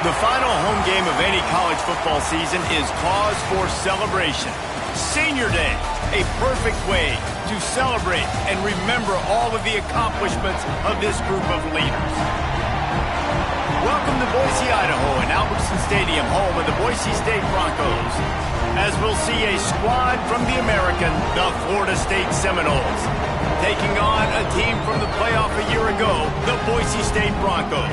The final home game of any college football season is cause for celebration. Senior Day, a perfect way to celebrate and remember all of the accomplishments of this group of leaders. Welcome to Boise, Idaho, and Albertson Stadium, home of the Boise State Broncos, as we'll see a squad from the American, the Florida State Seminoles, taking on a team from the playoff a year ago, the Boise State Broncos.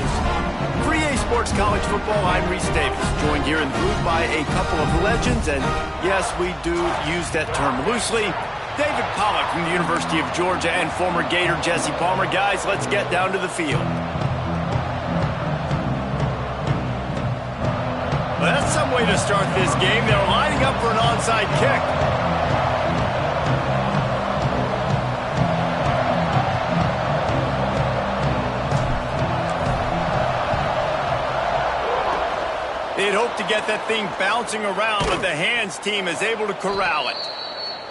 For EA Sports College Football, I'm Reese Davis, joined here in the booth by a couple of legends, and yes, we do use that term loosely. David Pollack from the University of Georgia and former Gator Jesse Palmer. Guys, let's get down to the field. Well, that's some way to start this game. They're lining up for an onside kick. They'd hoped to get that thing bouncing around, but the hands team is able to corral it.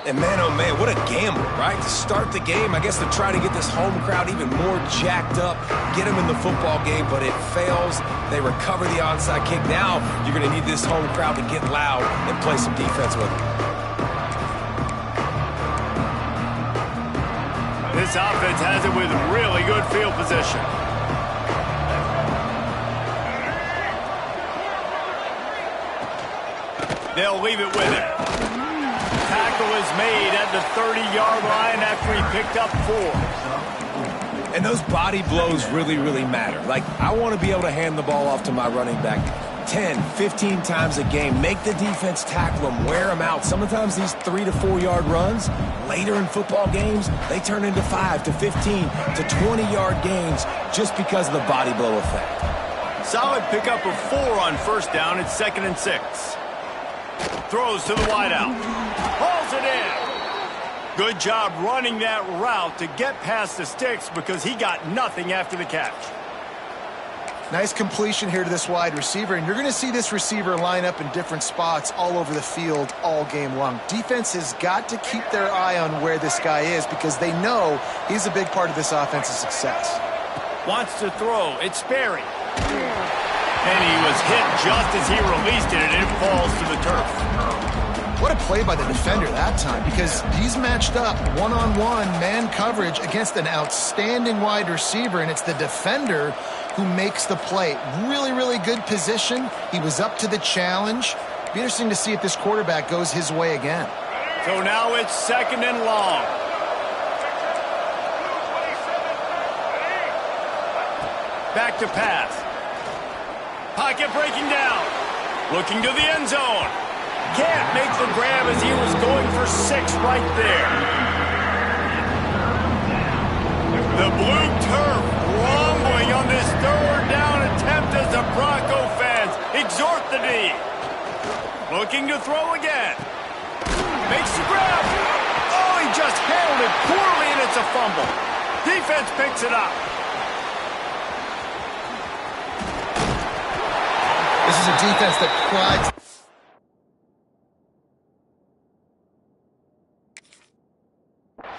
And man, oh man, what a gamble, right? To start the game, I guess to try to get this home crowd even more jacked up, get them in the football game, but it fails. They recover the onside kick. Now you're going to need this home crowd to get loud and play some defense with them. This offense has it with really good field position. They'll leave it with him. Tackle is made at the 30-yard line after he picked up 4. And those body blows really, really matter. Like, I want to be able to hand the ball off to my running back 10, 15 times a game. Make the defense tackle them, wear them out. Sometimes these 3 to 4 yard runs, later in football games, they turn into 5 to 15 to 20-yard gains just because of the body blow effect. Solid pickup of 4 on first down. It's 2nd and 6. Throws to the wideout. Hauls it in. Good job running that route to get past the sticks because he got nothing after the catch. Nice completion here to this wide receiver, and you're going to see this receiver line up in different spots all over the field all game long. Defense has got to keep their eye on where this guy is because they know he's a big part of this offense's success. Wants to throw. It's Sperry. And he was hit just as he released it, and it falls to the turf. What a play by the defender that time, because he's matched up one-on-one man coverage against an outstanding wide receiver, and it's the defender who makes the play. Really, really good position. He was up to the challenge. Be interesting to see if this quarterback goes his way again. So now it's 2nd and long. Back to pass. Pocket breaking down. Looking to the end zone. Can't make the grab as he was going for 6 right there. The blue turf rumbling on this 3rd down attempt as the Bronco fans exhort the D. Looking to throw again. Makes the grab. Oh, he just handled it poorly, and it's a fumble. Defense picks it up. This is a defense that prides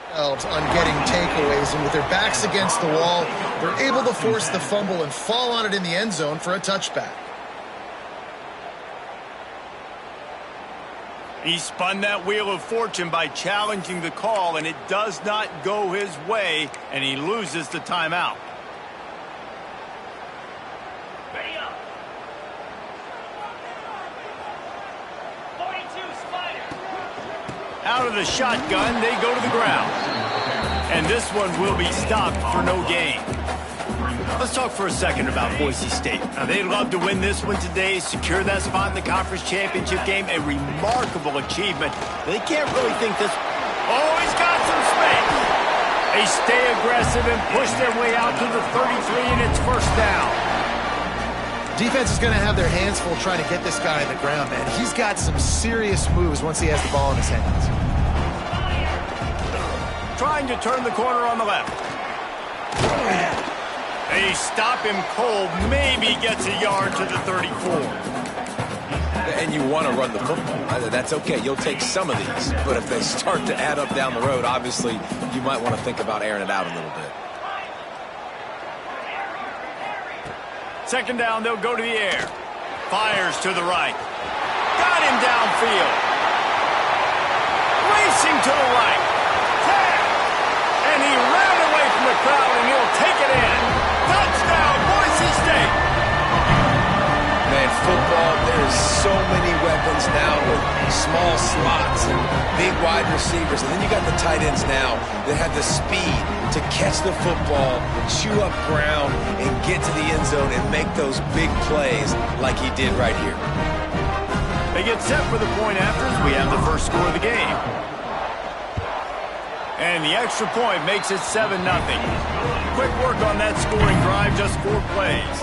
themselves on getting takeaways, and with their backs against the wall, they're able to force the fumble and fall on it in the end zone for a touchback. He spun that wheel of fortune by challenging the call, and it does not go his way, and he loses the timeout. Out of the shotgun, they go to the ground. And this one will be stopped for no gain. Let's talk for a second about Boise State. Now, they'd love to win this one today, secure that spot in the conference championship game, a remarkable achievement. They can't really think this... Oh, he's got some space. They stay aggressive and push their way out to the 33, and it's 1st down. Defense is going to have their hands full trying to get this guy on the ground, man. He's got some serious moves once he has the ball in his hands. Trying to turn the corner on the left. They stop him cold. Maybe gets a yard to the 34. And you want to run the football. That's okay. You'll take some of these. But if they start to add up down the road, obviously, you might want to think about airing it out a little bit. 2nd down, they'll go to the air. Fires to the right. Got him downfield. Racing to the right. And he ran away from the crowd, and he'll take it in. Touchdown, Boise State. Man, football, there's so many weapons now with small slots and big wide receivers. And then you got the tight ends now that have the speed to catch the football, chew up ground, and get to the end zone and make those big plays like he did right here. They get set for the point after as we have the first score of the game. And the extra point makes it 7-0. Quick work on that scoring drive, just 4 plays.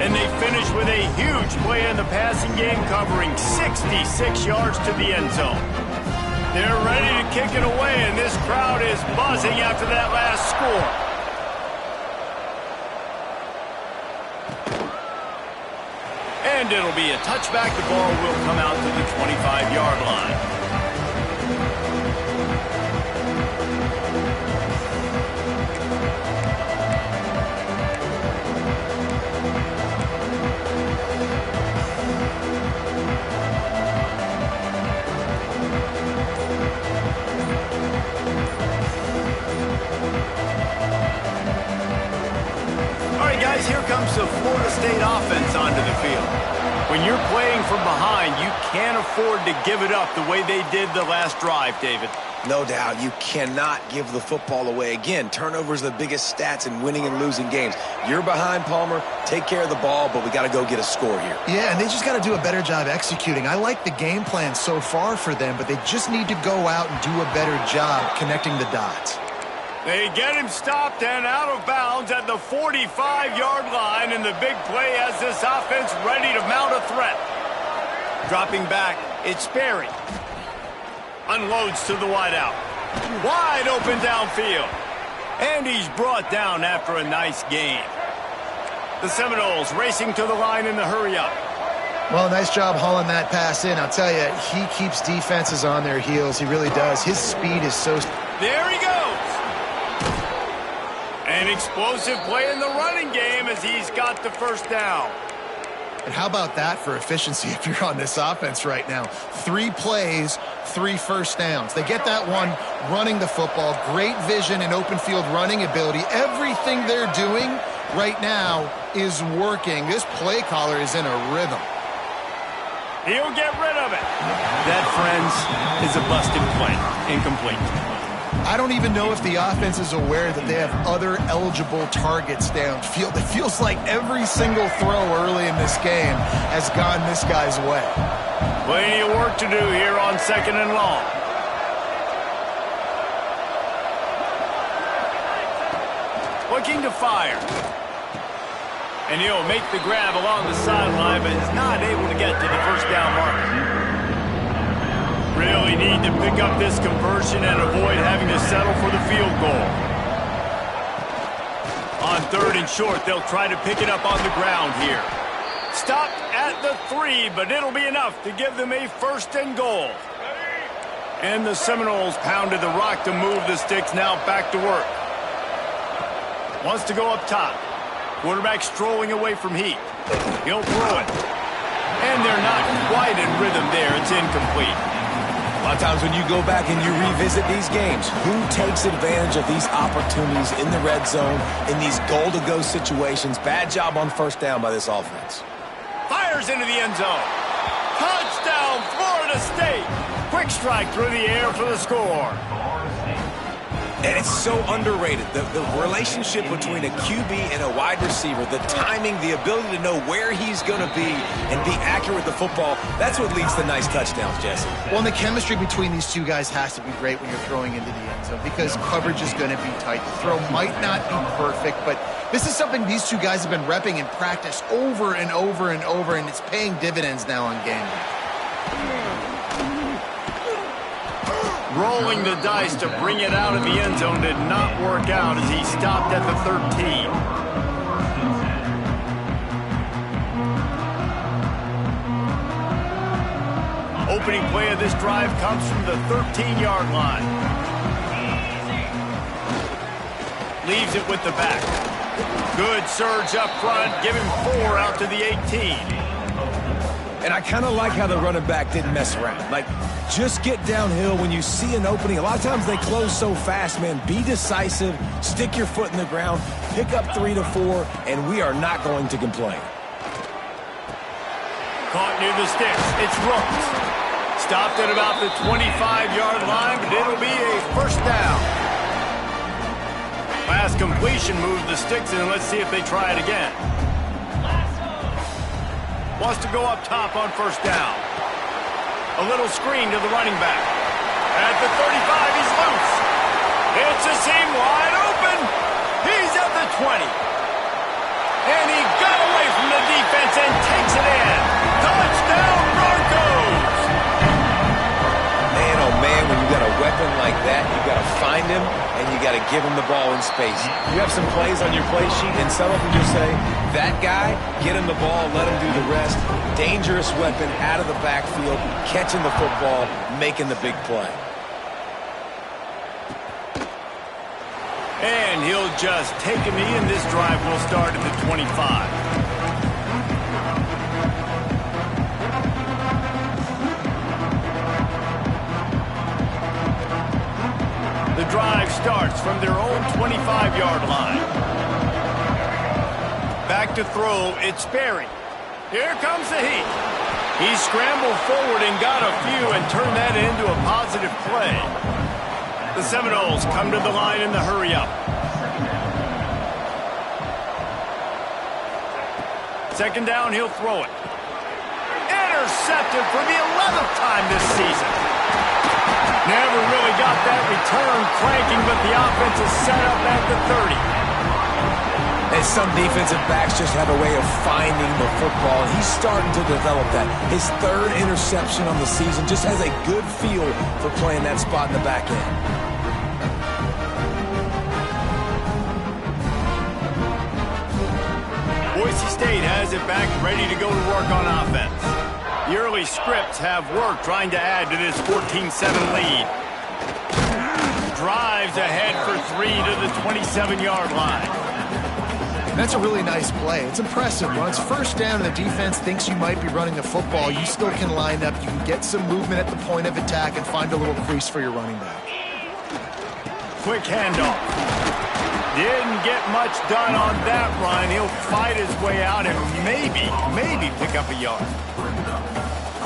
And they finish with a huge play in the passing game, covering 66 yards to the end zone. They're ready to kick it away, and this crowd is buzzing after that last score. And it'll be a touchback. The ball will come out to the 25-yard line. Guys, here comes the Florida State offense onto the field. When you're playing from behind, you can't afford to give it up the way they did the last drive, David. No doubt, you cannot give the football away. Again, turnovers are the biggest stats in winning and losing games. You're behind, Palmer. Take care of the ball, but we got to go get a score here. Yeah, and they just got to do a better job executing. I like the game plan so far for them, but they just need to go out and do a better job connecting the dots. They get him stopped and out of bounds at the 45-yard line, and the big play has this offense ready to mount a threat. Dropping back, it's Berry. Unloads to the wideout. Wide open downfield. And he's brought down after a nice gain. The Seminoles racing to the line in the hurry-up. Well, nice job hauling that pass in. I'll tell you, he keeps defenses on their heels. He really does. His speed is so... There he goes. An explosive play in the running game as he's got the first down. And how about that for efficiency if you're on this offense right now? 3 plays, 3 first downs. They get that one running the football. Great vision and open field running ability. Everything they're doing right now is working. This play caller is in a rhythm. He'll get rid of it. That, friends, is a busted play. Incomplete. I don't even know if the offense is aware that they have other eligible targets downfield. It feels like every single throw early in this game has gone this guy's way. Plenty of work to do here on 2nd and long. Looking to fire. And he'll make the grab along the sideline, but is not able to get to the first down marker. Really need to pick up this conversion and avoid having to settle for the field goal. On 3rd and short, they'll try to pick it up on the ground here. Stopped at the 3, but it'll be enough to give them a 1st and goal. And the Seminoles pounded the rock to move the sticks, now back to work. Wants to go up top. Quarterback strolling away from heat. He'll throw it. And they're not quite in rhythm there. It's incomplete. A lot of times when you go back and you revisit these games, who takes advantage of these opportunities in the red zone, in these goal-to-go situations? Bad job on 1st down by this offense. Fires into the end zone. Touchdown, Florida State. Quick strike through the air for the score. And it's so underrated. The relationship between a QB and a wide receiver, the timing, the ability to know where he's going to be and be accurate with the football, that's what leads to nice touchdowns, Jesse. Well, and the chemistry between these two guys has to be great when you're throwing into the end zone because coverage is going to be tight. The throw might not be perfect, but this is something these two guys have been repping in practice over and over and over, and it's paying dividends now on game day. Rolling the dice to bring it out of the end zone did not work out as he stopped at the 13. Opening play of this drive comes from the 13-yard line. Leaves it with the back. Good surge up front. Give him 4 out to the 18. And I kind of like how the running back didn't mess around. Like, just get downhill when you see an opening. A lot of times they close so fast, man. Be decisive, stick your foot in the ground, pick up 3 to 4, and we are not going to complain. Caught near the sticks. It's Rooks. Stopped at about the 25-yard line, but it'll be a first down. Last completion moved the sticks in. Let's see if they try it again. Wants to go up top on first down. A little screen to the running back. At the 35, he's loose. It's a seam wide open. He's at the 20. And he got away from the defense and takes it in. Touchdown, Broncos! Man, oh man, when you got a weapon like that, you got to find him and you got to give him the ball in space. You have some plays on your play sheet, and some of them just say, that guy, get him the ball, let him do the rest. Dangerous weapon out of the backfield, catching the football, making the big play. And he'll just take a knee, and this drive will start at the 25. The drive starts from their own 25-yard line. Back to throw, it's Berry. Here comes the heat. He scrambled forward and got a few and turned that into a positive play. The Seminoles come to the line in the hurry-up. Second down, he'll throw it. Intercepted for the 11th time this season. Never really got that return cranking, but the offense is set up at the 30. And some defensive backs just have a way of finding the football, and he's starting to develop that. His third interception on the season, just has a good feel for playing that spot in the back end. Boise State has it back, ready to go to work on offense. The early scripts have worked trying to add to this 14-7 lead. Drives ahead for 3 to the 27-yard line. That's a really nice play. It's impressive. When it's first down and the defense thinks you might be running the football, you still can line up. You can get some movement at the point of attack and find a little crease for your running back. Quick handoff. Didn't get much done on that run. He'll fight his way out and maybe pick up a yard.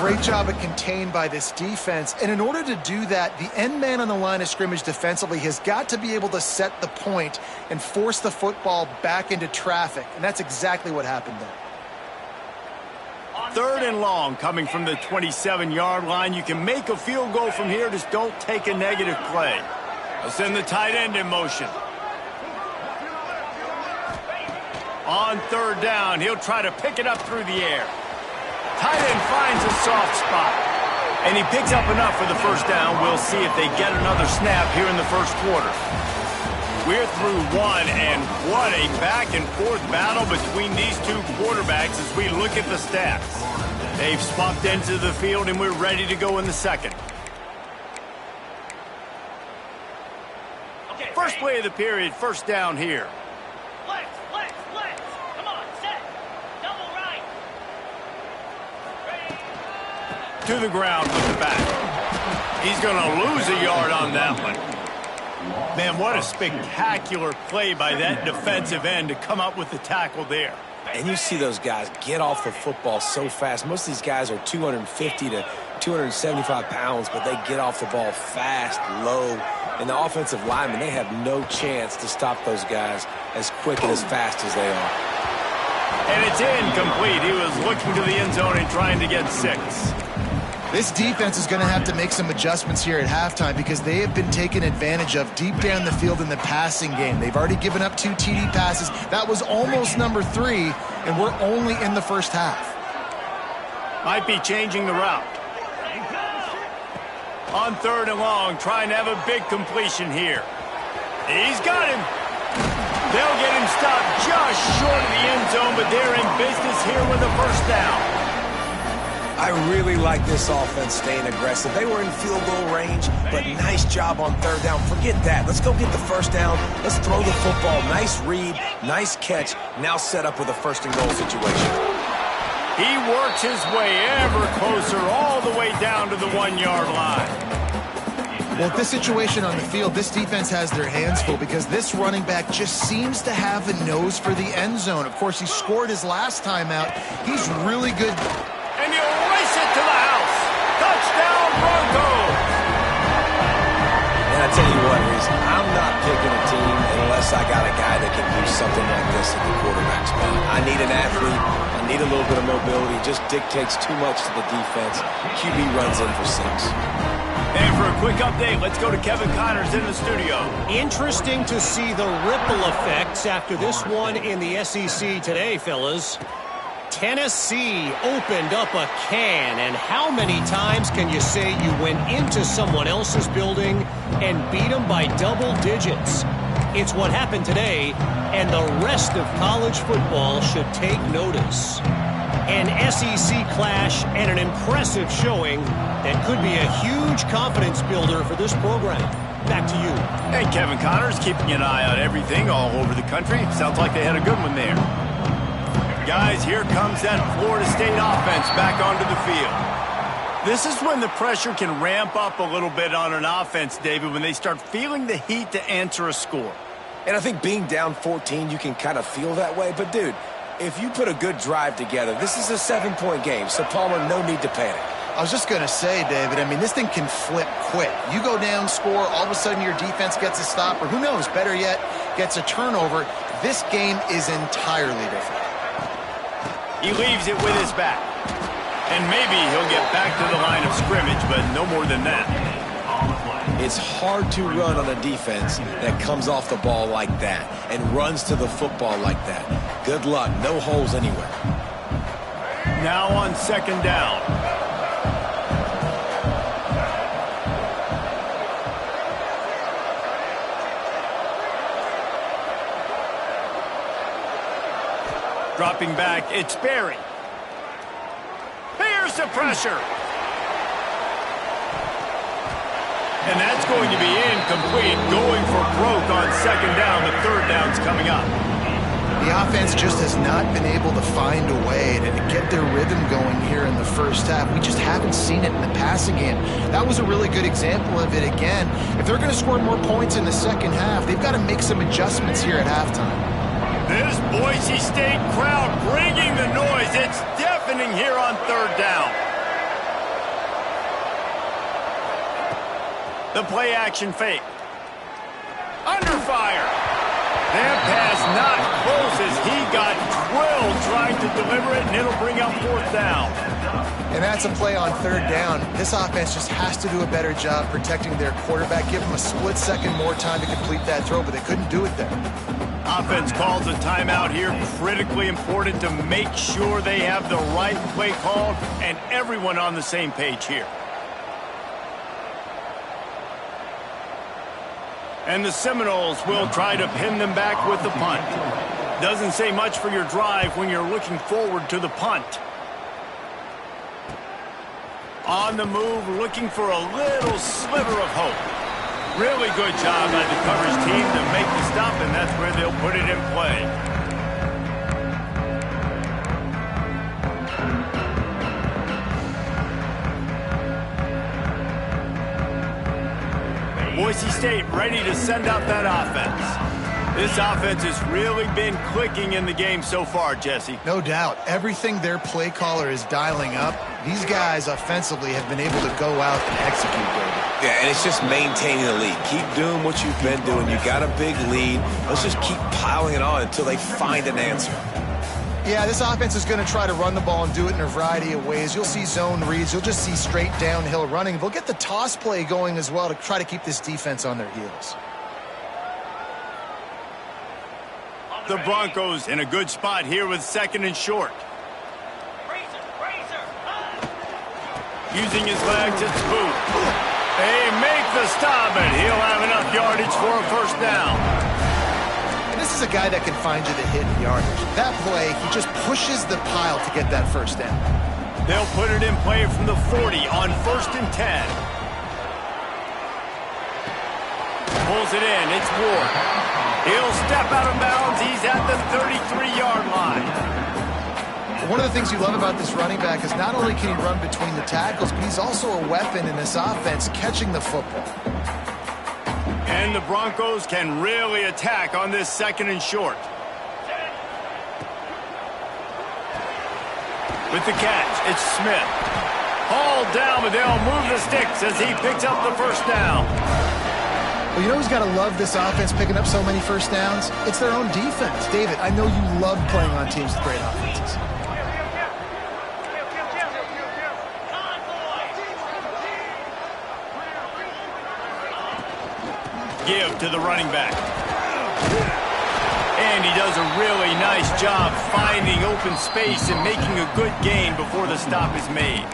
Great job at contained by this defense. And in order to do that, the end man on the line of scrimmage defensively has got to be able to set the point and force the football back into traffic. And that's exactly what happened there. Third and long coming from the 27-yard line. You can make a field goal from here. Just don't take a negative play. I'll send the tight end in motion. On third down, he'll try to pick it up through the air. Tight end finds a soft spot. And he picks up enough for the first down. We'll see if they get another snap here in the first quarter. We're through one, and what a back-and-forth battle between these two quarterbacks as we look at the stats. They've swapped into the field, and we're ready to go in the second. First play of the period, first down here. To the ground with the back. He's going to lose a yard on that one. Man, what a spectacular play by that defensive end to come up with the tackle there. And you see those guys get off the football so fast. Most of these guys are 250 to 275 pounds, but they get off the ball fast, low. And the offensive linemen, they have no chance to stop those guys as quick and as fast as they are. And it's incomplete. He was looking to the end zone and trying to get 6. This defense is going to have to make some adjustments here at halftime because they have been taken advantage of deep down the field in the passing game. They've already given up 2 TD passes. That was almost number 3, and we're only in the first half. Might be changing the route. On third and long, trying to have a big completion here. He's got him. They'll get him stopped just short of the end zone, but they're in business here with a first down. I really like this offense staying aggressive. They were in field goal range, but nice job on third down. Forget that. Let's go get the first down. Let's throw the football. Nice read, nice catch. Now set up with a first and goal situation. He works his way ever closer all the way down to the 1-yard line. Well, at this situation on the field, this defense has their hands full because this running back just seems to have a nose for the end zone. Of course, he scored his last time out. He's really good. And he'll race it to the house. Touchdown, Broncos. And I tell you what, Reese, I'm not picking a team unless I got a guy that can do something like this at the quarterback spot. I need an athlete. I need a little bit of mobility. It just dictates too much to the defense. QB runs in for 6. And for a quick update, let's go to Kevin Connors in the studio. Interesting to see the ripple effects after this one in the SEC today, fellas. Tennessee opened up a can, and how many times can you say you went into someone else's building and beat them by double digits? It's what happened today, and the rest of college football should take notice. An SEC clash and an impressive showing that could be a huge confidence builder for this program. Back to you. Hey, Kevin Connors, keeping an eye on everything all over the country. Sounds like they had a good one there. Guys, here comes that Florida State offense back onto the field. This is when the pressure can ramp up a little bit on an offense, David, when they start feeling the heat to answer a score. And I think being down 14, you can kind of feel that way. But, dude, if you put a good drive together, this is a 7-point game. So, Palmer, no need to panic. I was just going to say, David, I mean, this thing can flip quick. You go down, score, all of a sudden your defense gets a stop, or who knows, better yet, gets a turnover. This game is entirely different. He leaves it with his back. And maybe he'll get back to the line of scrimmage, but no more than that. It's hard to run on a defense that comes off the ball like that and runs to the football like that. Good luck. No holes anywhere. Now on 2nd down. Dropping back, it's Berry. Here's the pressure. And that's going to be incomplete, going for broke on 2nd down. The 3rd down's coming up. The offense just has not been able to find a way to get their rhythm going here in the first half. We just haven't seen it in the passing game. That was a really good example of it again. If they're going to score more points in the second half, they've got to make some adjustments here at halftime. This Boise State crowd bringing the noise. It's deafening here on 3rd down. The play action fake. Under fire. That pass not close as he got drilled trying to deliver it, and it'll bring up 4th down. And that's a play on 3rd down. This offense just has to do a better job protecting their quarterback. Give them a split second more time to complete that throw, but they couldn't do it there. Offense calls a timeout here. Critically important to make sure they have the right play called and everyone on the same page here. And the Seminoles will try to pin them back with the punt. Doesn't say much for your drive when you're looking forward to the punt. On the move, looking for a little sliver of hope. Really good job by the coverage team to make the stop, and that's where they'll put it in play. Boise State ready to send out that offense. This offense has really been clicking in the game so far, Jesse. No doubt. Everything their play caller is dialing up, these guys offensively have been able to go out and execute, David. Yeah, and it's just maintaining the lead. Keep doing what you've been doing. You got a big lead. Let's just keep piling it on until they find an answer. Yeah, this offense is going to try to run the ball and do it in a variety of ways. You'll see zone reads. You'll just see straight downhill running. They'll get the toss play going as well to try to keep this defense on their heels. The Broncos in a good spot here with 2nd and short. Using his legs, it's Booth. They make the stop, and he'll have enough yardage for a 1st down. And this is a guy that can find you the hidden yardage. That play, he just pushes the pile to get that 1st down. They'll put it in play from the 40 on 1st and 10. Pulls it in. It's Ward. He'll step out of bounds. He's at the 33-yard line. one of the things you love about this running back is not only can he run between the tackles, but he's also a weapon in this offense catching the football. And the Broncos can really attack on this 2nd and short. With the catch, it's Smith. Hauled down, but they'll move the sticks as he picks up the first down. Well, you know who's got to love this offense picking up so many first downs? It's their own defense. David, I know you love playing on teams with great offenses. Give to the running back. And he does a really nice job finding open space and making a good gain before the stop is made.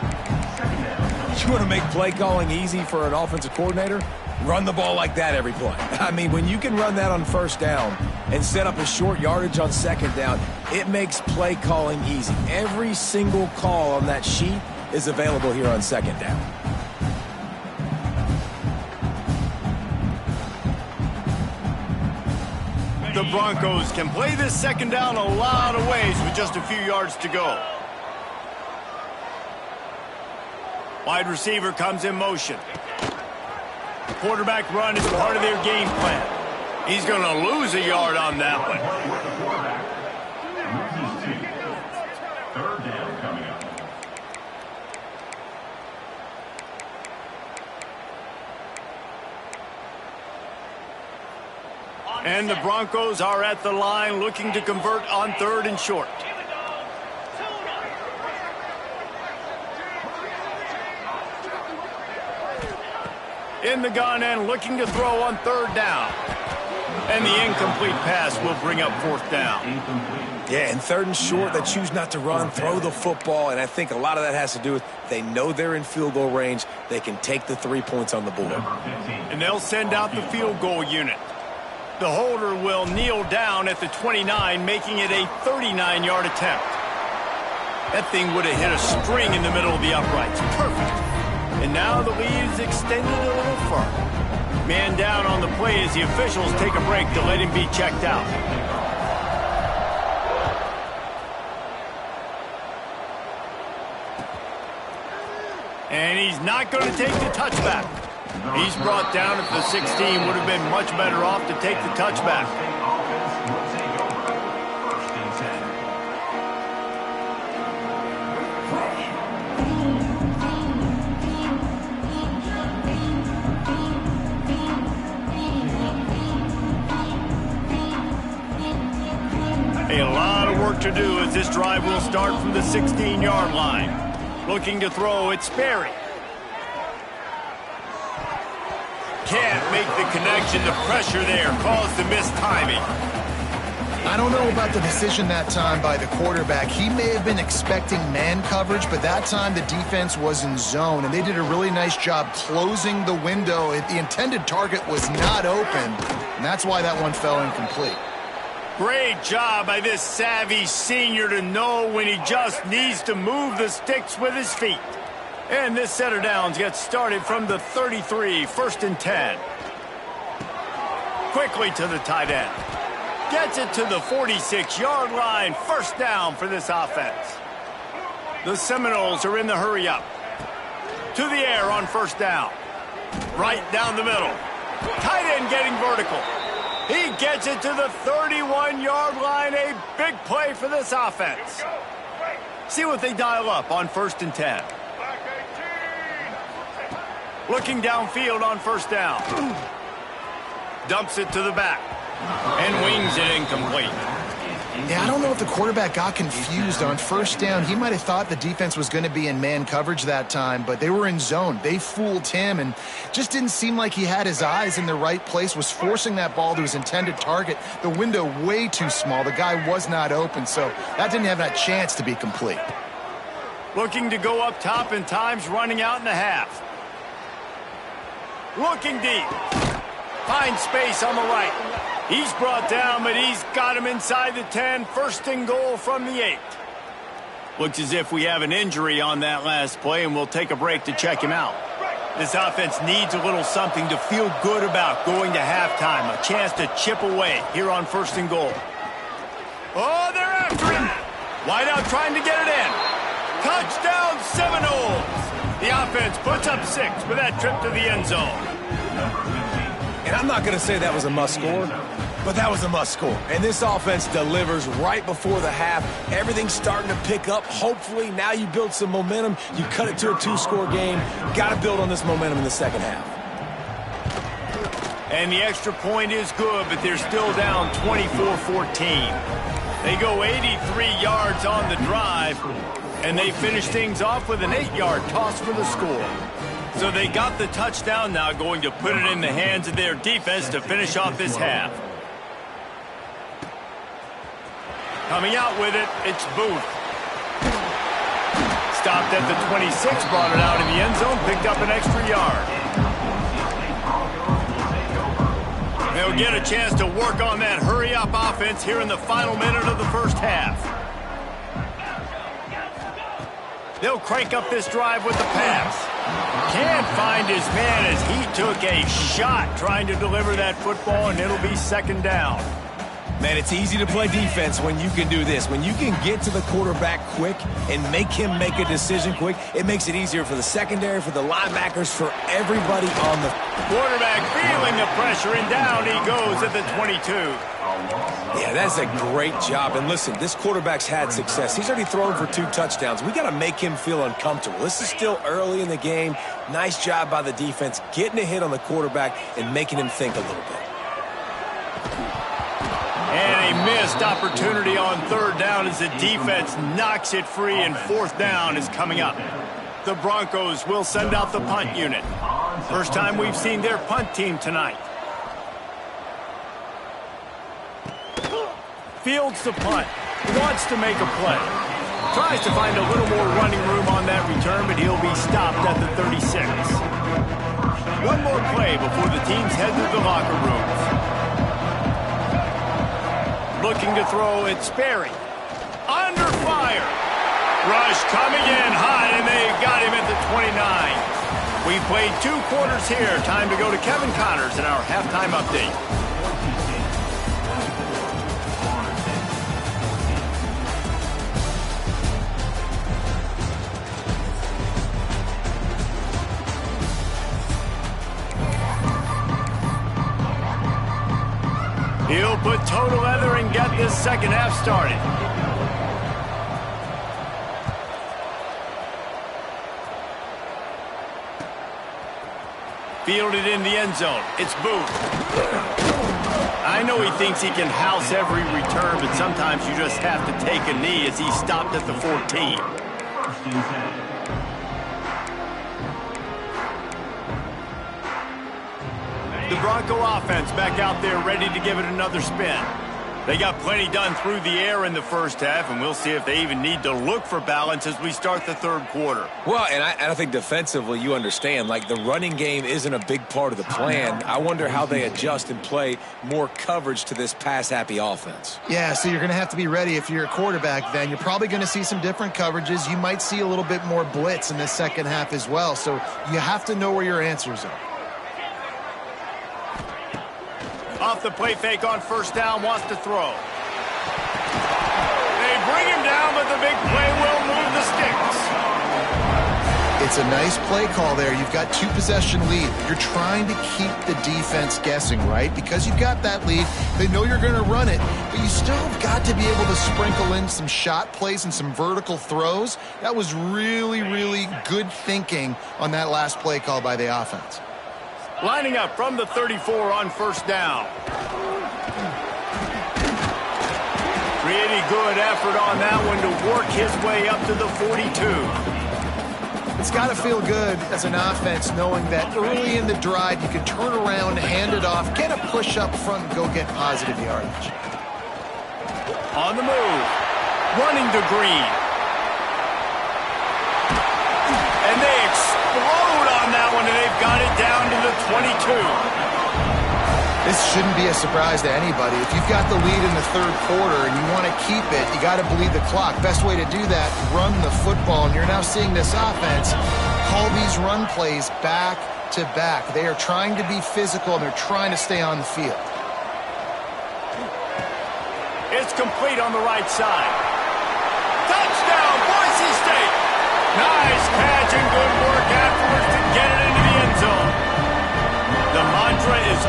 You want to make play calling easy for an offensive coordinator? Run the ball like that every play. I mean, when you can run that on first down and set up a short yardage on second down, it makes play calling easy. Every single call on that sheet is available here on second down. The Broncos can play this second down a lot of ways with just a few yards to go. Wide receiver comes in motion. Quarterback run is part of their game plan. He's going to lose a yard on that one. Third down coming up. And the Broncos are at the line looking to convert on 3rd and short. In the gun and looking to throw on 3rd down. And the incomplete pass will bring up 4th down. Yeah, and 3rd and short, they choose not to run, throw the football, and I think a lot of that has to do with they know they're in field goal range. They can take the 3 points on the board. And they'll send out the field goal unit. The holder will kneel down at the 29, making it a 39-yard attempt. That thing would have hit a string in the middle of the uprights. Perfect. And now the lead is extended a little further. Man down on the play as the officials take a break to let him be checked out. And he's not going to take the touchback. He's brought down at the 16. Would have been much better off to take the touchback. A lot of work to do as this drive will start from the 16-yard line. Looking to throw, it's Berry. Can't make the connection. The pressure there caused the mistiming. I don't know about the decision that time by the quarterback. He may have been expecting man coverage, but that time the defense was in zone, and they did a really nice job closing the window. The intended target was not open, and that's why that one fell incomplete. Great job by this savvy senior to know when he just needs to move the sticks with his feet. And this set of downs gets started from the 33, 1st and 10. Quickly to the tight end. Gets it to the 46-yard line. 1st down for this offense. The Seminoles are in the hurry-up. To the air on 1st down. Right down the middle. Tight end getting vertical. He gets it to the 31-yard line. A big play for this offense. See what they dial up on 1st and 10. Looking downfield on 1st down. Dumps it to the back. And wings it incomplete. Yeah, I don't know if the quarterback got confused on 1st down. He might have thought the defense was going to be in man coverage that time, but they were in zone. They fooled him and just didn't seem like he had his eyes in the right place, was forcing that ball to his intended target. The window way too small. The guy was not open, so that didn't have that chance to be complete. Looking to go up top and times running out in the half. Looking deep. Finds space on the right. He's brought down, but he's got him inside the 10. 1st and goal from the 8. Looks as if we have an injury on that last play, and we'll take a break to check him out. This offense needs a little something to feel good about going to halftime. A chance to chip away here on 1st and goal. Oh, they're after him. Wide out trying to get it in. Touchdown Seminoles! The offense puts up 6 with that trip to the end zone. And I'm not going to say that was a must score, but that was a must score. And this offense delivers right before the half. Everything's starting to pick up. Hopefully now you build some momentum. You cut it to a 2-score game. Got to build on this momentum in the second half. And the extra point is good, but they're still down 24-14. They go 83 yards on the drive, and they finish things off with an 8-yard toss for the score. So they got the touchdown, now going to put it in the hands of their defense to finish off this half. Coming out with it, it's Booth. Stopped at the 26, brought it out in the end zone, picked up an extra yard. They'll get a chance to work on that hurry-up offense here in the final minute of the first half. They'll crank up this drive with the pass. Can't find his man as he took a shot trying to deliver that football, and it'll be second down. Man, it's easy to play defense when you can do this. When you can get to the quarterback quick and make him make a decision quick, it makes it easier for the secondary, for the linebackers, for everybody on the... Quarterback feeling the pressure, and down he goes at the 22. Yeah, that's a great job. And listen, this quarterback's had success. He's already thrown for 2 touchdowns. We got to make him feel uncomfortable. This is still early in the game. Nice job by the defense, getting a hit on the quarterback and making him think a little bit. And a missed opportunity on third down as the defense knocks it free, and fourth down is coming up. The Broncos will send out the punt unit. First time we've seen their punt team tonight. Fields the punt. Wants to make a play. Tries to find a little more running room on that return, but he'll be stopped at the 36. One more play before the teams head to the locker rooms. Looking to throw, it's Sperry. Under fire. Rush coming in hot, and they got him at the 29. We played 2 quarters here. Time to go to Kevin Connors in our halftime update. He'll put toe to leather and get this second half started. Fielded in the end zone. It's Booth. I know he thinks he can house every return, but sometimes you just have to take a knee as he stopped at the 14. The Bronco offense back out there ready to give it another spin. They got plenty done through the air in the first half, and we'll see if they even need to look for balance as we start the third quarter. Well, and I think defensively, you understand, like the running game isn't a big part of the plan. I wonder how they adjust and play more coverage to this pass-happy offense. Yeah, so you're going to have to be ready if you're a quarterback then. You're probably going to see some different coverages. You might see a little bit more blitz in the second half as well, so you have to know where your answers are. Off the play fake on first down, wants to throw. They bring him down, but the big play will move the sticks. It's a nice play call there. You've got 2-possession lead. You're trying to keep the defense guessing, right? Because you've got that lead, they know you're going to run it, but you still have got to be able to sprinkle in some shot plays and some vertical throws. That was really, really good thinking on that last play call by the offense. Lining up from the 34 on first down. Pretty good effort on that one to work his way up to the 42. It's got to feel good as an offense knowing that early in the drive you can turn around, hand it off, get a push up front, and go get positive yardage. On the move. Running to Green. And they explode on that one, and they've got it down to the 22. This shouldn't be a surprise to anybody. If you've got the lead in the third quarter and you want to keep it, you got to bleed the clock. Best way to do that, run the football. And you're now seeing this offense call these run plays back to back. They are trying to be physical, and they're trying to stay on the field. It's complete on the right side.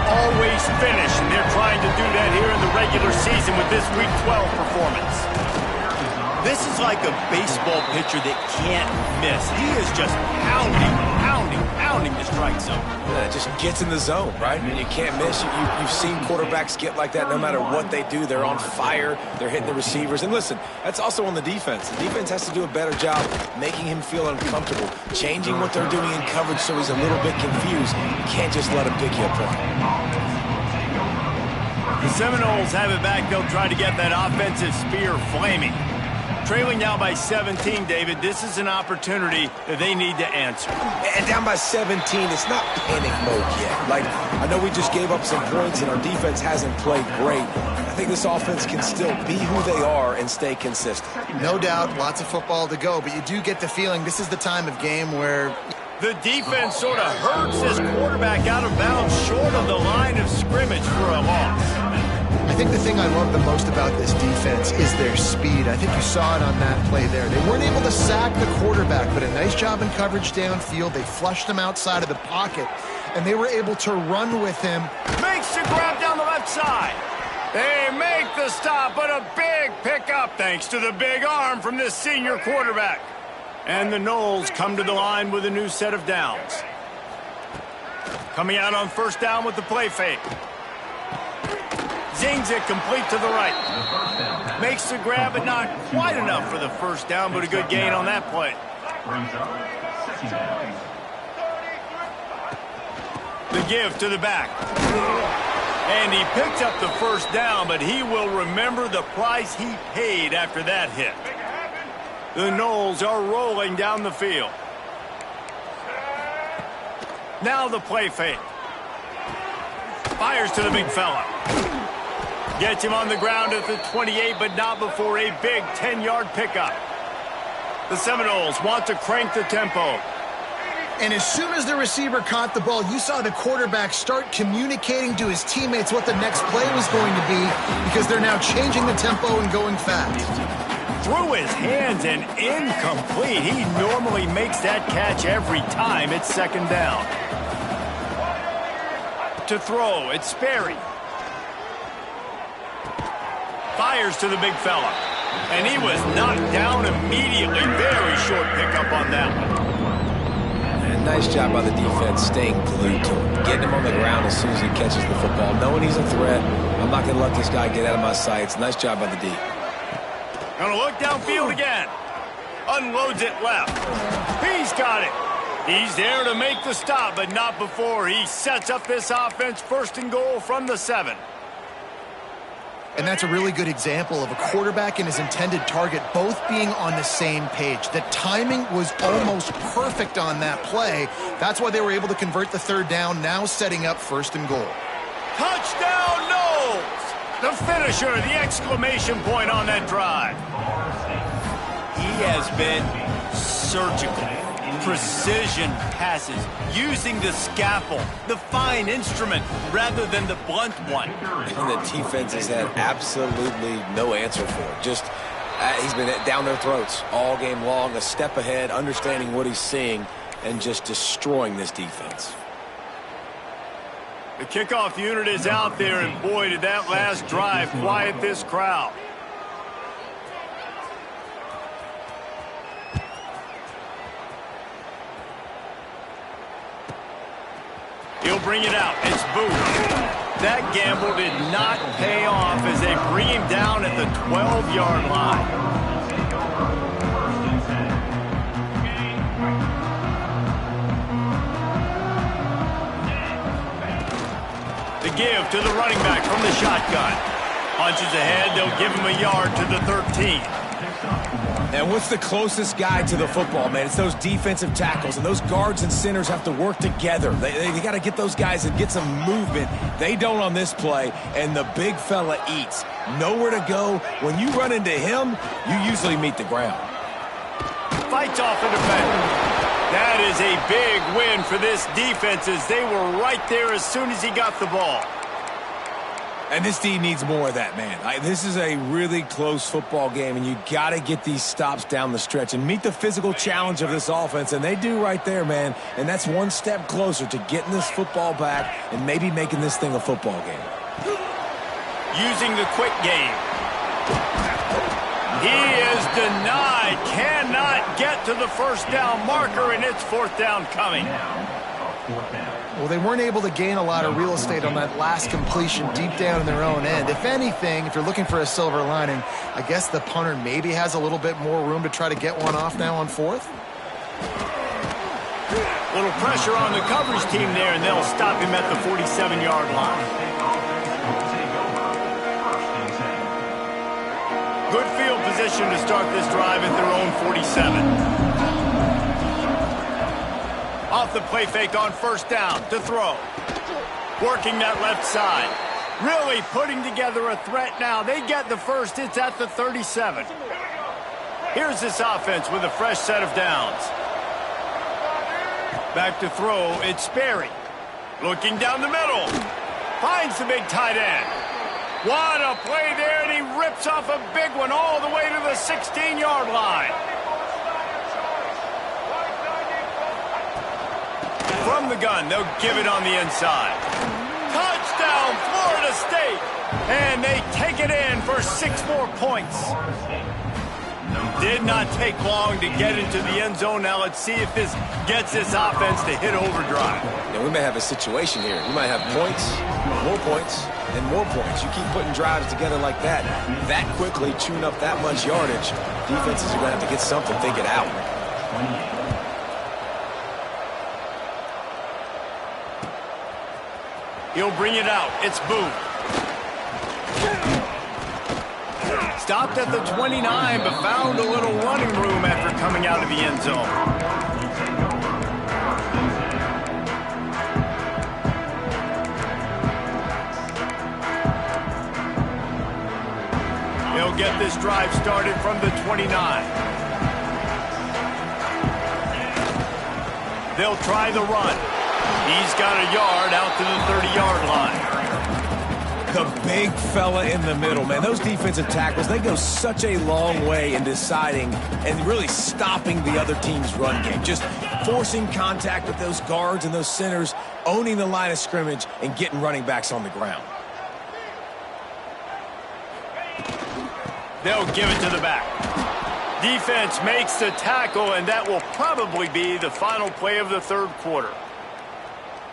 always finish, and they're trying to do that here in the regular season with this Week 12 performance. This is like a baseball pitcher that can't miss. He is just pounding the strike zone. Yeah, it just gets in the zone, right? I mean, you can't miss. You've seen quarterbacks get like that no matter what they do. They're on fire. They're hitting the receivers. And listen, that's also on the defense. The defense has to do a better job making him feel uncomfortable, changing what they're doing in coverage so he's a little bit confused. You can't just let him pick you apart. The Seminoles have it back. They'll try to get that offensive spear flaming. Trailing now by 17, David. This is an opportunity that they need to answer. And down by 17, it's not panic mode yet. Like, I know we just gave up some points and our defense hasn't played great. I think this offense can still be who they are and stay consistent. No doubt, lots of football to go, but you do get the feeling this is the time of game where the defense sort of hurts this quarterback out of bounds short of the line of scrimmage for a loss. I think the thing I love the most about this defense is their speed. I think you saw it on that play there. They weren't able to sack the quarterback, but a nice job in coverage downfield. They flushed him outside of the pocket, and they were able to run with him. Makes the grab down the left side. They make the stop, but a big pickup thanks to the big arm from this senior quarterback. And the Noles come to the line with a new set of downs. Coming out on first down with the play fake. Zings it complete to the right. Makes the grab, but not quite enough for the first down, but a good gain on that play. The give to the back. And he picked up the first down, but he will remember the price he paid after that hit. The Noles are rolling down the field. Now the play fake. Fires to the big fella. Gets him on the ground at the 28, but not before a big 10-yard pickup. The Seminoles want to crank the tempo. And as soon as the receiver caught the ball, you saw the quarterback start communicating to his teammates what the next play was going to be because they're now changing the tempo and going fast. Through his hands and incomplete. He normally makes that catch every time it's second down. To throw, it's Sperry. Fires to the big fella. And he was knocked down immediately. Very short pickup on that one. And nice job by the defense staying glued to him. Getting him on the ground as soon as he catches the football. Knowing he's a threat. I'm not going to let this guy get out of my sights. Nice job by the D. Gonna look downfield again. Unloads it left. He's got it. He's there to make the stop, but not before he sets up this offense first and goal from the 7. And that's a really good example of a quarterback and his intended target both being on the same page. The timing was almost perfect on that play. That's why they were able to convert the third down, now setting up first and goal. Touchdown, Noles! The finisher, the exclamation point on that drive. He has been surgical. Precision passes, using the scalpel, the fine instrument, rather than the blunt one. And the defense has had absolutely no answer for it. Just, he's been down their throats all game long, a step ahead, understanding what he's seeing, and just destroying this defense. The kickoff unit is out there, and boy, did that last drive quiet this crowd. He'll bring it out. It's Booth. That gamble did not pay off as they bring him down at the 12-yard line. The give to the running back from the shotgun. Punches ahead. They'll give him a yard to the 13. And what's the closest guy to the football, man? It's those defensive tackles, and those guards and centers have to work together. They got to get those guys and get some movement. They don't on this play, and the big fella eats. Nowhere to go. When you run into him, you usually meet the ground. Fights off the defender. That is a big win for this defense as they were right there as soon as he got the ball. And this team needs more of that, man. This is a really close football game, and you got to get these stops down the stretch and meet the physical challenge of this offense, and they do right there, man. And that's one step closer to getting this football back and maybe making this thing a football game. Using the quick game. He is denied. Cannot get to the first down marker, and it's fourth down coming. Well, they weren't able to gain a lot of real estate on that last completion deep down in their own end. If anything, if you're looking for a silver lining, I guess the punter maybe has a little bit more room to try to get one off now on fourth. Little pressure on the coverage team there, and they'll stop him at the 47-yard line. Good field position to start this drive at their own 47. Off the play fake on first down to throw. Working that left side. Really putting together a threat now. They get the first. It's at the 37. Here's this offense with a fresh set of downs. Back to throw. It's Sperry. Looking down the middle. Finds the big tight end. What a play there, and he rips off a big one all the way to the 16-yard line. From the gun, they'll give it on the inside. Touchdown, Florida State! And they take it in for 6 more points. Did not take long to get into the end zone. Now let's see if this gets this offense to hit overdrive. Yeah, we may have a situation here. We might have points, and more points. You keep putting drives together like that quickly, chewing up that much yardage, defenses are going to have to get something figured out. He'll bring it out. It's Boone. Stopped at the 29, but found a little running room after coming out of the end zone. He'll get this drive started from the 29. They'll try the run. He's got a yard out to the 30-yard line. The big fella in the middle, man. Those defensive tackles, they go such a long way in deciding and really stopping the other team's run game. Just forcing contact with those guards and those centers, owning the line of scrimmage, and getting running backs on the ground. They'll give it to the back. Defense makes the tackle, and that will probably be the final play of the third quarter.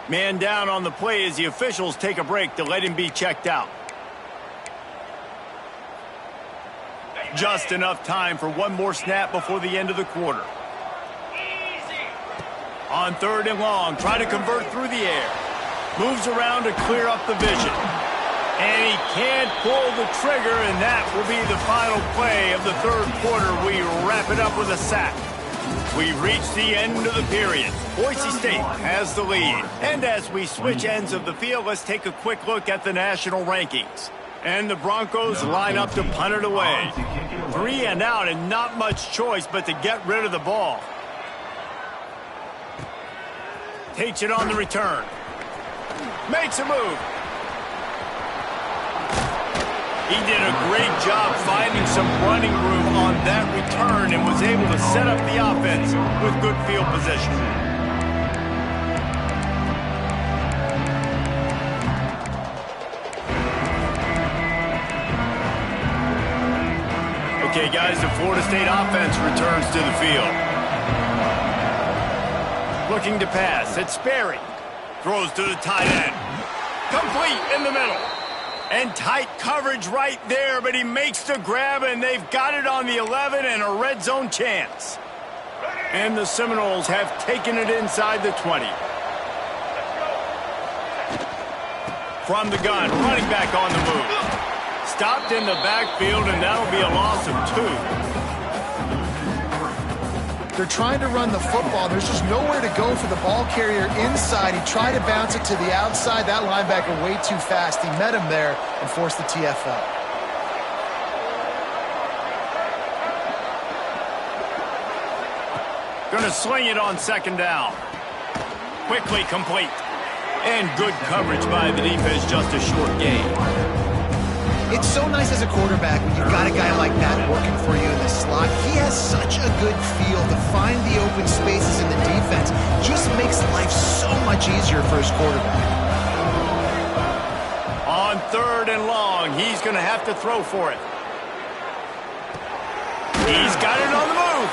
Man down on the play as the officials take a break to let him be checked out. Just enough time for one more snap before the end of the quarter. On third and long, try to convert through the air. Moves around to clear up the vision. And he can't pull the trigger, and that will be the final play of the third quarter. We wrap it up with a sack. We've reached the end of the period. Boise State has the lead. And as we switch ends of the field, let's take a quick look at the national rankings. And the Broncos line up to punt it away. 3 and out, and not much choice but to get rid of the ball. Takes it on the return. Makes a move. He did a great job finding some running room on that return and was able to set up the offense with good field position. Okay, guys, the Florida State offense returns to the field. Looking to pass. It's Sperry. Throws to the tight end. Complete in the middle. And tight coverage right there, but he makes the grab, and they've got it on the 11 and a red zone chance. And the Seminoles have taken it inside the 20. From the gun, running back on the move. Stopped in the backfield, and that'll be a loss of 2. They're trying to run the football. There's just nowhere to go for the ball carrier inside. He tried to bounce it to the outside. That linebacker way too fast. He met him there and forced the TFL. Going to sling it on second down. Quickly complete. And good coverage by the defense, just a short gain. It's so nice as a quarterback when you've got a guy like that working for you in the slot. He has such a good feel to find the open spaces in the defense. Just makes life so much easier for his quarterback. On 3rd and long, he's going to have to throw for it. He's got it on the move.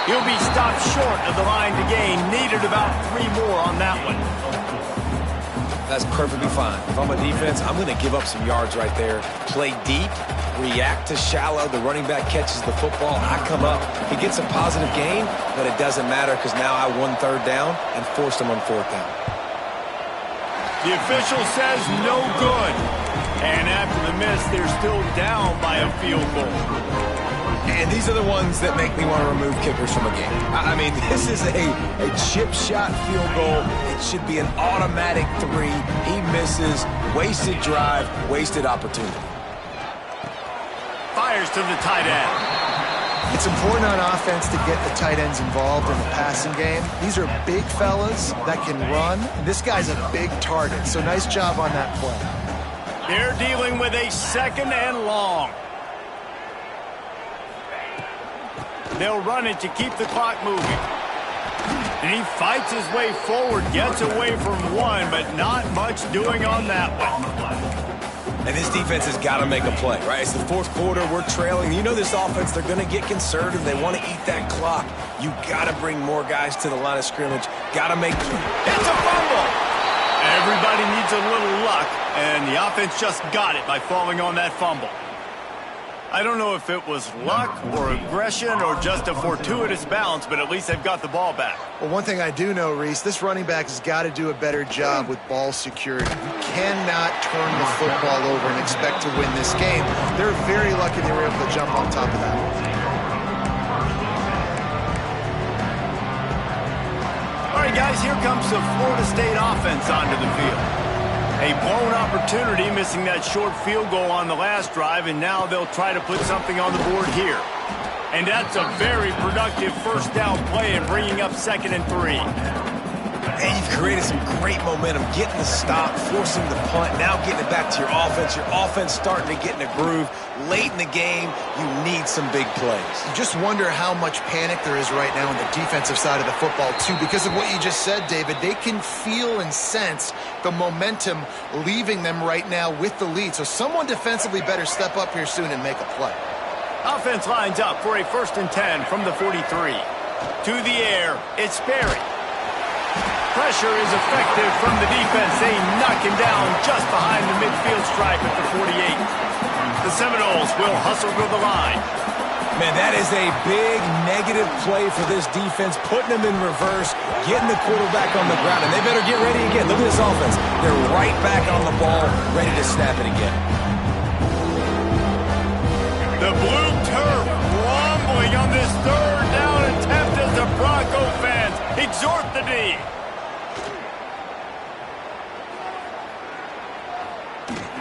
He'll be stopped short of the line to gain. Needed about 3 more on that one. That's perfectly fine. If I'm a defense, I'm going to give up some yards right there. Play deep, react to shallow. The running back catches the football. I come up. He gets a positive gain, but it doesn't matter because now I won 3rd down and forced him on 4th down. The official says no good. And after the miss, they're still down by a field goal. And these are the ones that make me want to remove kickers from a game. I mean, this is a chip shot field goal. It should be an automatic 3. He misses. Wasted drive, wasted opportunity. Fires to the tight end. It's important on offense to get the tight ends involved in the passing game. These are big fellas that can run. This guy's a big target, so nice job on that play. They're dealing with a 2nd and long. They'll run it to keep the clock moving. And he fights his way forward, gets away from 1, but not much doing on that one. And this defense has got to make a play, right? It's the 4th quarter. We're trailing. You know this offense, they're going to get conservative. They want to eat that clock. You got to bring more guys to the line of scrimmage. Got to make... It's a fumble! Everybody needs a little luck, and the offense just got it by falling on that fumble. I don't know if it was luck or aggression or just a fortuitous bounce, but at least they've got the ball back. Well, one thing I do know, Reese, this running back has got to do a better job with ball security. You cannot turn the football over and expect to win this game. They're very lucky they were able to jump on top of that. All right, guys, here comes the Florida State offense onto the field. A blown opportunity, missing that short field goal on the last drive, and now they'll try to put something on the board here. And that's a very productive 1st down play and bringing up 2nd and 3. And you've created some great momentum, getting the stop, forcing the punt, now getting it back to your offense. Your offense starting to get in a groove. Late in the game, you need some big plays. You just wonder how much panic there is right now on the defensive side of the football, too, because of what you just said, David. They can feel and sense the momentum leaving them right now with the lead. So someone defensively better step up here soon and make a play. Offense lines up for a 1st and 10 from the 43. To the air, it's Sperry. Pressure is effective from the defense. They knock him down just behind the midfield stripe at the 48. The Seminoles will hustle to the line. Man, that is a big negative play for this defense, putting them in reverse, getting the quarterback on the ground, and they better get ready again. Look at this offense. They're right back on the ball, ready to snap it again. The blue turf rumbling on this 3rd down attempt as the Bronco fans exhort the D.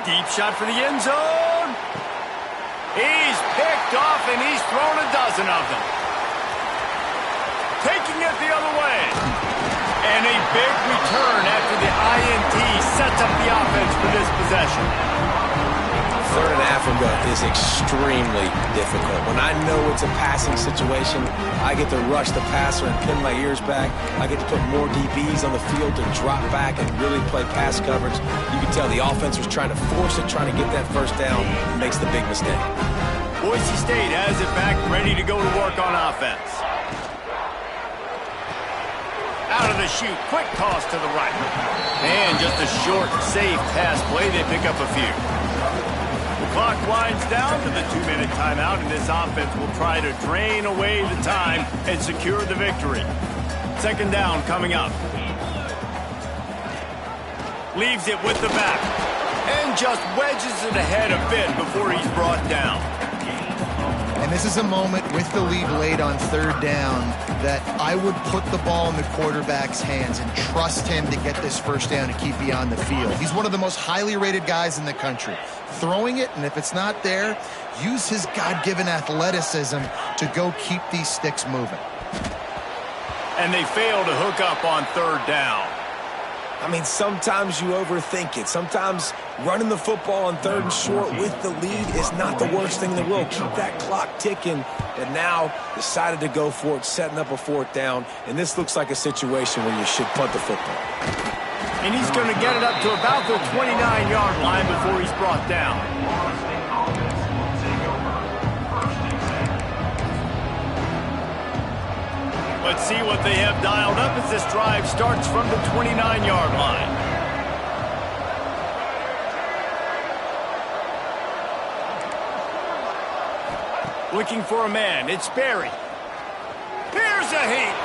Deep shot for the end zone. He's picked off, and he's thrown a dozen of them. Taking it the other way. And a big return after the INT sets up the offense for this possession. 3rd and Africa is extremely difficult. When I know it's a passing situation, I get to rush the passer and pin my ears back. I get to put more DBs on the field to drop back and really play pass coverage. You can tell the offense was trying to force it, trying to get that 1st down, and makes the big mistake. Boise State has it back, ready to go to work on offense. Out of the chute, quick toss to the right. And just a short, safe pass play. They pick up a few. The clock winds down to the 2-minute timeout, and this offense will try to drain away the time and secure the victory. 2nd down coming up. Leaves it with the back. And just wedges it ahead a bit before he's brought down. And this is a moment with the lead late on 3rd down that I would put the ball in the quarterback's hands and trust him to get this 1st down and keep you on the field. He's one of the most highly rated guys in the country. Throwing it, and if it's not there, use his God-given athleticism to go keep these sticks moving. And they fail to hook up on 3rd down. I mean, sometimes you overthink it. Sometimes running the football on 3rd and short with the lead is not the worst thing in the world. Keep that clock ticking. And now decided to go for it, setting up a 4th down. And this looks like a situation where you should punt the football. And he's going to get it up to about the 29-yard line before he's brought down. Let's see what they have dialed up as this drive starts from the 29-yard line. Looking for a man. It's Barry. Here's a heat.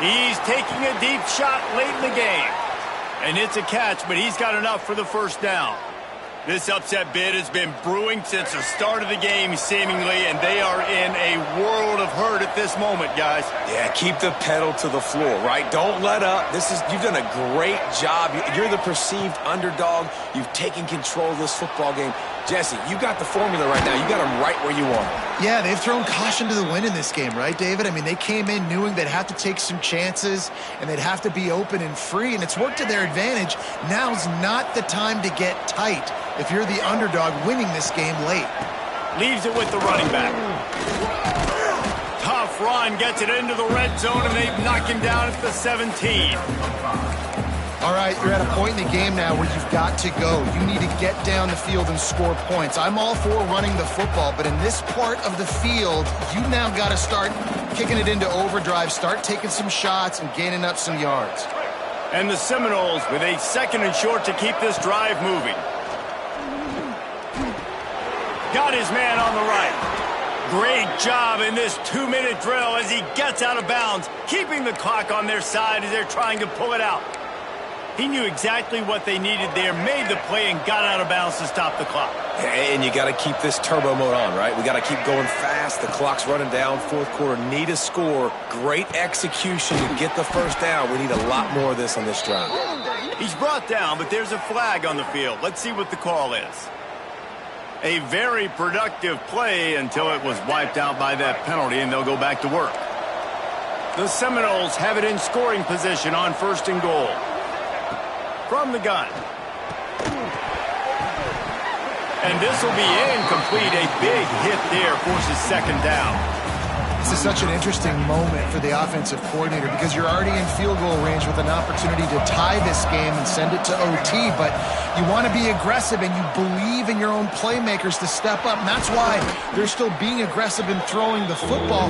He's taking a deep shot late in the game. And it's a catch, but he's got enough for the 1st down. This upset bid has been brewing since the start of the game, seemingly, and they are in a world of hurt at this moment, guys. Yeah, keep the pedal to the floor, right? Don't let up. You've done a great job. You're the perceived underdog. You've taken control of this football game. Jesse, you got the formula right now. You got them right where you want them. Yeah, they've thrown caution to the wind in this game, right, David? I mean, they came in knowing they'd have to take some chances and they'd have to be open and free, and it's worked to their advantage. Now's not the time to get tight if you're the underdog winning this game late. Leaves it with the running back. Tough run, gets it into the red zone, and they knock him down at the 17. All right, you're at a point in the game now where you've got to go. You need to get down the field and score points. I'm all for running the football, but in this part of the field, you now got to start kicking it into overdrive, start taking some shots and gaining up some yards. And the Seminoles with a 2nd and short to keep this drive moving. Got his man on the right. Great job in this 2-minute drill as he gets out of bounds, keeping the clock on their side as they're trying to pull it out. He knew exactly what they needed there, made the play, and got out of bounds to stop the clock. And you got to keep this turbo mode on, right? We got to keep going fast. The clock's running down. 4th quarter, need a score. Great execution to get the 1st down. We need a lot more of this on this drive. He's brought down, but there's a flag on the field. Let's see what the call is. A very productive play until it was wiped out by that penalty, and they'll go back to work. The Seminoles have it in scoring position on 1st and goal. From the gun. And this will be incomplete. A big hit there forces 2nd down. This is such an interesting moment for the offensive coordinator because you're already in field goal range with an opportunity to tie this game and send it to OT, but you want to be aggressive and you believe in your own playmakers to step up, and that's why they're still being aggressive in throwing the football,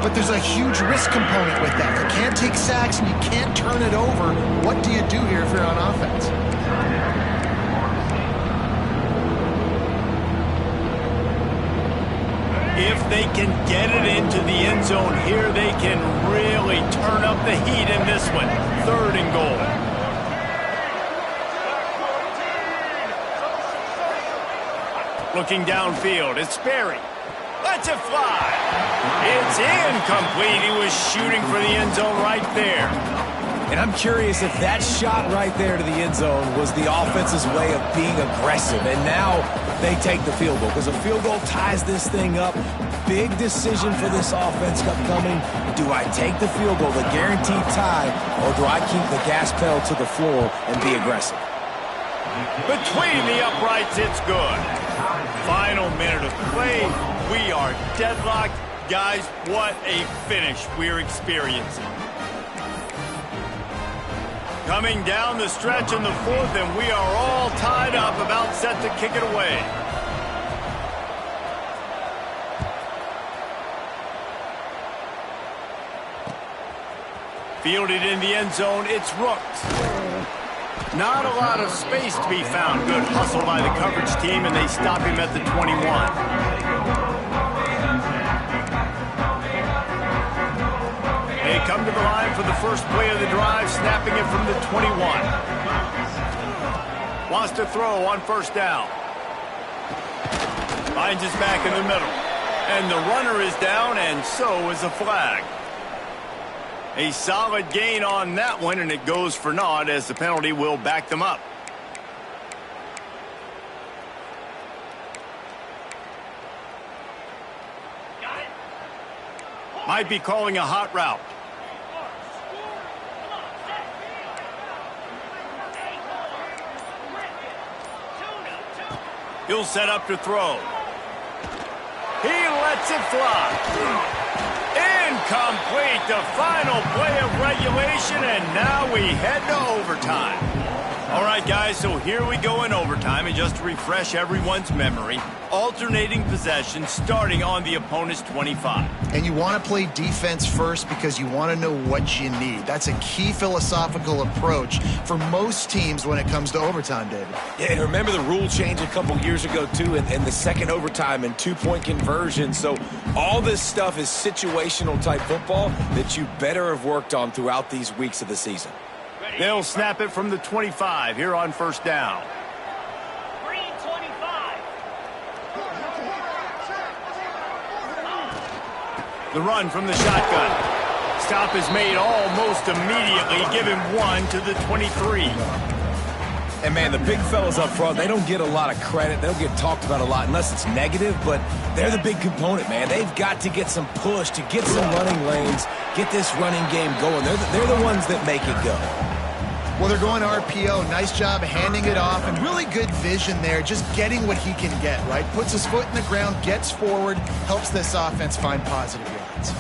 but there's a huge risk component with that. You can't take sacks and you can't turn it over. What do you do here if you're on offense? If they can get it into the end zone here, they can really turn up the heat in this one. 3rd and goal. Looking downfield, it's Barry. Lets it fly. It's incomplete. He was shooting for the end zone right there. And I'm curious if that shot right there to the end zone was the offense's way of being aggressive. And now they take the field goal because a field goal ties this thing up. Big decision for this offense upcoming. Do I take the field goal, the guaranteed tie, or do I keep the gas pedal to the floor and be aggressive? Between the uprights, it's good. Final minute of play. We are deadlocked. Guys, what a finish we're experiencing. Coming down the stretch in the 4th, and we are all tied up, about set to kick it away. Fielded in the end zone, it's Rooks. Not a lot of space to be found. Good hustle by the coverage team, and they stop him at the 21. They come to the line for the first play of the drive, snapping it from the 21. Wants to throw on 1st down. Finds his back in the middle. And the runner is down, and so is a flag. A solid gain on that one, and it goes for naught as the penalty will back them up. Might be calling a hot route. He'll set up to throw. He lets it fly. Incomplete, the final play of regulation, and now we head to overtime. All right, guys, so here we go in overtime, and just to refresh everyone's memory, alternating possession starting on the opponent's 25. And you want to play defense first because you want to know what you need. That's a key philosophical approach for most teams when it comes to overtime, David. Yeah, and remember the rule change a couple years ago, too, and the second overtime and two-point conversion. So all this stuff is situational-type football that you better have worked on throughout these weeks of the season. They'll snap it from the 25 here on first down. The run from the shotgun. Stop is made almost immediately. Give him 1 to the 23. And, man, the big fellas up front, they don't get a lot of credit. They don't get talked about a lot unless it's negative, but they're the big component, man. They've got to get some push, to get some running lanes, get this running game going. They're the ones that make it go. Well, they're going RPO. Nice job handing it off, and really good vision there, just getting what he can get, right? Puts his foot in the ground, gets forward, helps this offense find positive yards.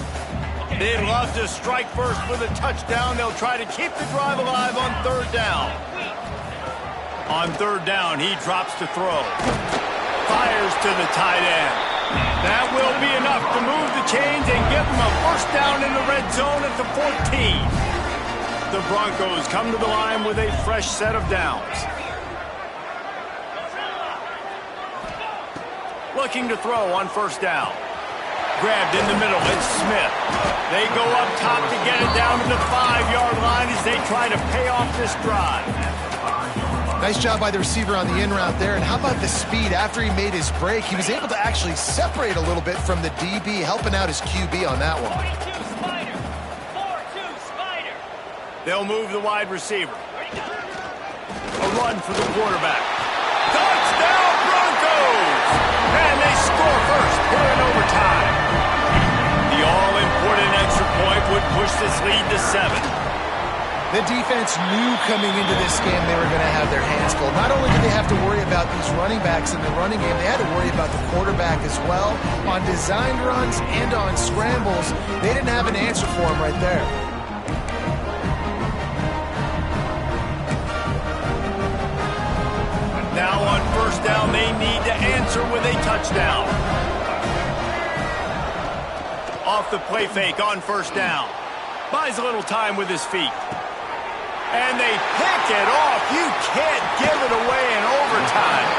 They'd love to strike first with a touchdown. They'll try to keep the drive alive on third down. On third down, he drops to throw. Fires to the tight end. That will be enough to move the chains and give them a first down in the red zone at the 14. The Broncos come to the line with a fresh set of downs. Looking to throw on first down. Grabbed in the middle, it's Smith. They go up top to get it down to the 5-yard line as they try to pay off this drive. Nice job by the receiver on the in route there. And how about the speed after he made his break? He was able to actually separate a little bit from the DB, helping out his QB on that one. They'll move the wide receiver. A run for the quarterback. Touchdown, Broncos! And they score first here in overtime. The all-important extra point would push this lead to 7. The defense knew coming into this game they were going to have their hands full. Not only did they have to worry about these running backs in the running game, they had to worry about the quarterback as well. On designed runs and on scrambles, they didn't have an answer for him right there. Now on first down, they need to answer with a touchdown. Off the play fake on first down. Buys a little time with his feet. And they pick it off. You can't give it away in overtime.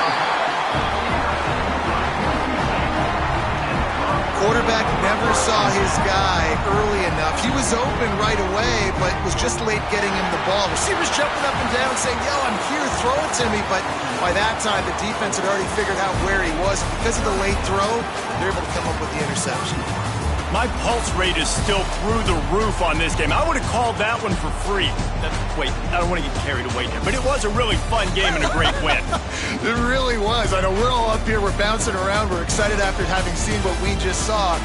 Quarterback never saw his guy early enough. He was open right away, but was just late getting him the ball. Receivers jumping up and down saying, yo, I'm here, throw it to me. But by that time, the defense had already figured out where he was. And because of the late throw, they're able to come up with the interception. My pulse rate is still through the roof on this game. I would have called that one for free. Wait, I don't want to get carried away here, but it was a really fun game and a great win. It really was. I know we're all up here, we're bouncing around, we're excited after having seen what we just saw.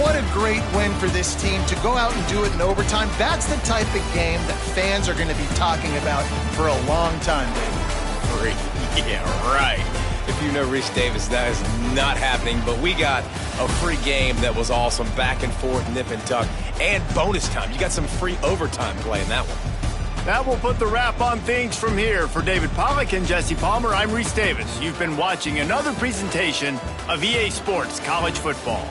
What a great win for this team to go out and do it in overtime. That's the type of game that fans are going to be talking about for a long time, David. Yeah, right. If you know Rich Davis, that is not happening, but we got a free game that was awesome, back and forth, nip and tuck, and bonus time. You got some free overtime play in that one. That will put the wrap on things from here. For David Pollack and Jesse Palmer, I'm Rich Davis. You've been watching another presentation of EA Sports College Football.